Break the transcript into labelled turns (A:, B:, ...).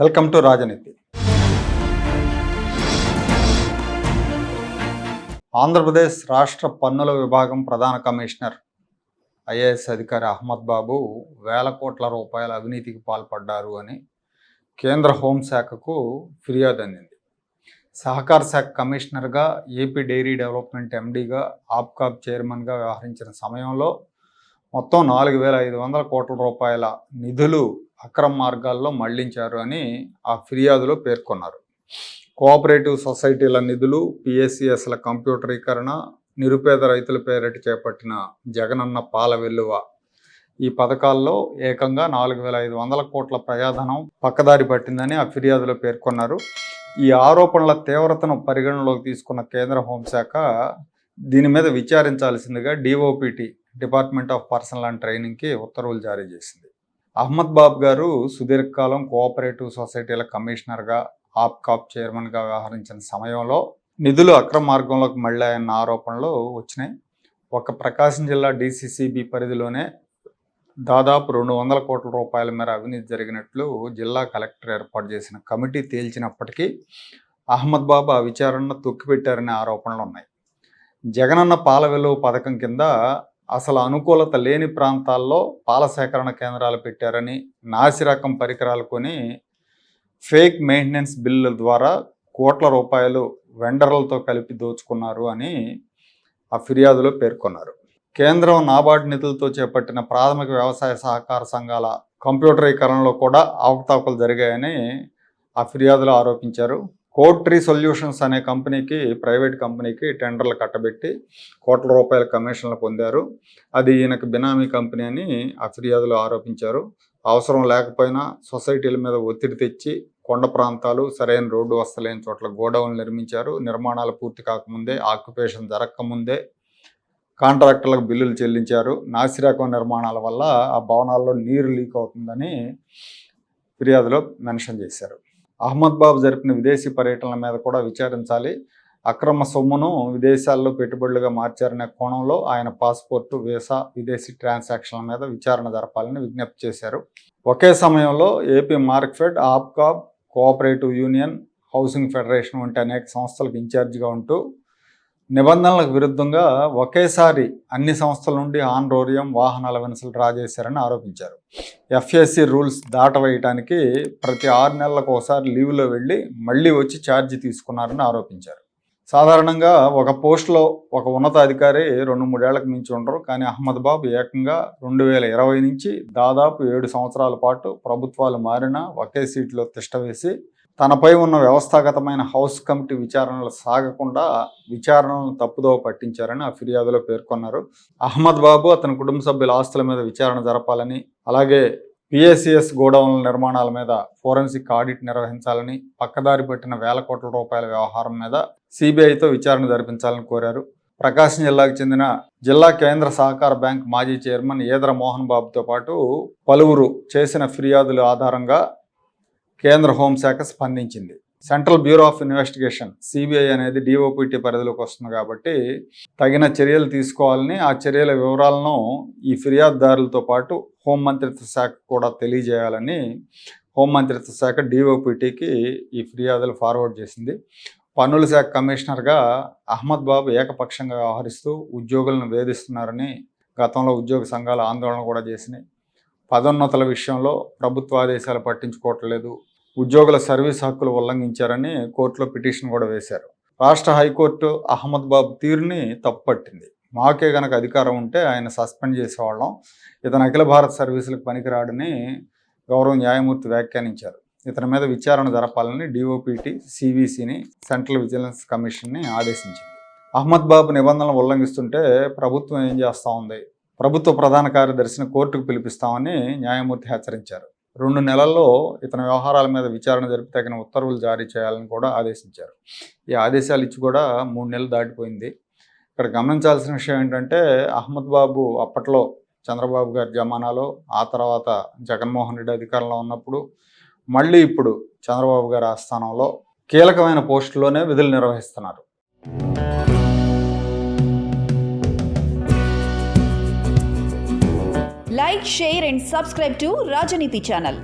A: Welcome to రాజనీతి. ఆంధ్రప్రదేశ్ రాష్ట్ర పన్నుల విభాగం ప్రధాన కమిషనర్ ఐఏఎస్ అధికారి అహ్మద్ బాబు వేల కోట్ల రూపాయల అవినీతికి పాల్పడ్డారు అని కేంద్ర హోంశాఖకు ఫిర్యాదు అందింది. సహకార శాఖ కమిషనర్గా, ఏపీ డైరీ డెవలప్మెంట్ ఎండీగా, ఆప్కాబ్ చైర్మన్గా వ్యవహరించిన సమయంలో మొత్తం 4,500 కోట్ల రూపాయల నిధులు అక్రమ మార్గాల్లో మళ్లించారు అని ఆ ఫిర్యాదులో పేర్కొన్నారు. కోఆపరేటివ్ సొసైటీల నిధులు, పిఎస్సిఎస్ల కంప్యూటరీకరణ, నిరుపేద రైతుల పేరిట చేపట్టిన జగనన్న పాల వెల్లువ ఈ పథకాల్లో ఏకంగా 4,500 కోట్ల ప్రజాధనం పక్కదారి పట్టిందని ఆ ఫిర్యాదులో పేర్కొన్నారు. ఈ ఆరోపణల తీవ్రతను పరిగణలోకి తీసుకున్న కేంద్ర హోంశాఖ దీని మీద విచారించాల్సిందిగా DOPT, department of personnel and ట్రైనింగ్కి ఉత్తర్వులు జారీ చేసింది. అహ్మద్ బాబు గారు సుదీర్ఘకాలం కోఆపరేటివ్ సొసైటీల కమిషనర్గా, ఆప్కాబ్ చైర్మన్గా వ్యవహరించిన సమయంలో నిధులు అక్రమ మార్గంలోకి మళ్ళాయన్న ఆరోపణలు వచ్చినాయి. ఒక ప్రకాశం జిల్లా డిసిసిబి పరిధిలోనే దాదాపు 200 కోట్ల రూపాయల మేర అవినీతి జరిగినట్లు జిల్లా కలెక్టర్ ఏర్పాటు చేసిన కమిటీ తేల్చినప్పటికీ అహ్మద్ బాబు ఆ విచారణను తొక్కిపెట్టారనే ఆరోపణలు ఉన్నాయి. జగనన్న పాల వెలువ పథకం కింద అసలు అనుకూలత లేని ప్రాంతాల్లో పాల సేకరణ కేంద్రాలు పెట్టారని, నాసిరకం పరికరాలు కొని ఫేక్ మెయింటెనెన్స్ బిల్లుల ద్వారా కోట్ల రూపాయలు వెండర్లతో కలిపి దోచుకున్నారు అని ఆ ఫిర్యాదులో పేర్కొన్నారు. కేంద్రం నాబార్డు నిధులతో చేపట్టిన ప్రాథమిక వ్యవసాయ సహకార సంఘాల కంప్యూటరీకరణలో కూడా అవకతవకలు జరిగాయని ఆ ఫిర్యాదులో ఆరోపించారు. కోడ్ ట్రీ సొల్యూషన్స్ అనే కంపెనీకి, ప్రైవేట్ కంపెనీకి టెండర్లు కట్టబెట్టి కోట్ల రూపాయల కమిషన్లు పొందారు. అది ఈయనకు బినామీ కంపెనీ అని ఆ ఫిర్యాదులో ఆరోపించారు. అవసరం లేకపోయినా సొసైటీల మీద ఒత్తిడి తెచ్చి కొండ ప్రాంతాలు, సరైన రోడ్డు వస్తలేని చోట్ల గోడౌన్లు నిర్మించారు. నిర్మాణాలు పూర్తి కాకముందే, ఆక్యుపేషన్ జరగకముందే కాంట్రాక్టర్లకు బిల్లులు చెల్లించారు. నాసిరకం నిర్మాణాల వల్ల ఆ భవనాల్లో నీరు లీక్ అవుతుందని ఫిర్యాదులో మెన్షన్ చేశారు. అహ్మద్ బాబు జరిపిన విదేశీ పర్యటనల మీద కూడా విచారించాలి. అక్రమ సొమ్మును విదేశాల్లో పెట్టుబడులుగా మార్చారనే కోణంలో ఆయన పాస్పోర్టు, వీసా, విదేశీ ట్రాన్సాక్షన్ల మీద విచారణ జరపాలని విజ్ఞప్తి చేశారు. ఒకే సమయంలో AP Markfed, APCOB, cooperative union, housing federation వంటి అనేక సంస్థలకు ఇన్ఛార్జిగా ఉంటూ నిబంధనలకు విరుద్ధంగా ఒకేసారి అన్ని సంస్థల నుండి ఆన్రోరియం, వాహనాల వెనసలు డ్రా చేశారని ఆరోపించారు. ఎఫ్ఎస్సి రూల్స్ దాటవేయటానికి ప్రతి 6 నెలలకు ఒకసారి లీవ్లో వెళ్ళి మళ్ళీ వచ్చి ఛార్జీ తీసుకున్నారని ఆరోపించారు. సాధారణంగా ఒక పోస్టులో ఒక ఉన్నతాధికారి 2-3 ఏళ్లకు మించి ఉండరు. కానీ అహ్మద్ బాబు ఏకంగా 2020 నుంచి దాదాపు 7 సంవత్సరాల పాటు ప్రభుత్వాలు మారినా ఒకే సీట్లో తిష్టవేసి తనపై ఉన్న వ్యవస్థాగతమైన హౌస్ కమిటీ విచారణలు సాగకుండా విచారణలను తప్పుదోవ పట్టించారని ఆ ఫిర్యాదులో పేర్కొన్నారు. అహ్మద్ బాబు, అతని కుటుంబ సభ్యుల ఆస్తుల మీద విచారణ జరపాలని, అలాగే పిఎస్సిఎస్ గోడౌన్ల నిర్మాణాల మీద ఫోరెన్సిక్ ఆడిట్ నిర్వహించాలని, పక్కదారి పట్టిన వేల కోట్ల రూపాయల వ్యవహారం మీద సిబిఐతో విచారణ జరిపించాలని కోరారు. ప్రకాశం జిల్లాకు చెందిన జిల్లా కేంద్ర సహకార బ్యాంక్ మాజీ చైర్మన్ ఈదర మోహన్ బాబుతో పాటు పలువురు చేసిన ఫిర్యాదుల ఆధారంగా కేంద్ర హోంశాఖ స్పందించింది. Central bureau of investigation, CBI అనేది డిఓపిటి పరిధిలోకి వస్తుంది కాబట్టి తగిన చర్యలు తీసుకోవాలని, ఆ చర్యల వివరాలను ఈ ఫిర్యాదుదారులతో పాటు హోంమంత్రిత్వ శాఖ కూడా తెలియజేయాలని హోంమంత్రిత్వ శాఖ డిఓపిటికి ఈ ఫిర్యాదులు ఫార్వర్డ్ చేసింది. పన్నుల శాఖ కమిషనర్గా అహ్మద్ బాబు ఏకపక్షంగా వ్యవహరిస్తూ ఉద్యోగులను వేధిస్తున్నారని గతంలో ఉద్యోగ సంఘాలు ఆందోళన కూడా చేసినాయి. పదోన్నతుల విషయంలో ప్రభుత్వ ఆదేశాలు పట్టించుకోవట్లేదు, ఉద్యోగుల సర్వీస్ హక్కులు ఉల్లంఘించారని కోర్టులో పిటిషన్ కూడా వేశారు. రాష్ట్ర హైకోర్టు అహ్మద్ బాబు తీరుని తప్పుపట్టింది. మాకే గనక అధికారం ఉంటే ఆయన సస్పెండ్ చేసేవాళ్ళం, ఇతను అఖిల భారత సర్వీసులకు పనికిరాడని గౌరవ న్యాయమూర్తి వ్యాఖ్యానించారు. ఇతని మీద విచారణ జరపాలని డిఓపిటి సివిసిని, సెంట్రల్ విజిలెన్స్ కమిషన్ని ఆదేశించింది. అహ్మద్ బాబు నిబంధనలు ఉల్లంఘిస్తుంటే ప్రభుత్వం ఏం చేస్తూ ఉంది? ప్రభుత్వ ప్రధాన కార్యదర్శిని కోర్టుకు పిలిపిస్తామని న్యాయమూర్తి హెచ్చరించారు. 2 నెలల్లో ఇతని వ్యవహారాల మీద విచారణ జరిపి తగిన ఉత్తర్వులు జారీ చేయాలని కూడా ఆదేశించారు. ఈ ఆదేశాలు ఇచ్చి కూడా 3 నెలలు దాటిపోయింది. ఇక్కడ గమనించాల్సిన విషయం ఏంటంటే అహ్మద్ బాబు అప్పట్లో చంద్రబాబు గారి జమానాలో, ఆ తర్వాత జగన్మోహన్ రెడ్డి అధికారంలో ఉన్నప్పుడు, మళ్ళీ ఇప్పుడు చంద్రబాబు గారి ఆస్థానంలో కీలకమైన పోస్టుల్లోనే విధులు నిర్వహిస్తున్నారు.
B: Like, share and subscribe to Rajaniti channel.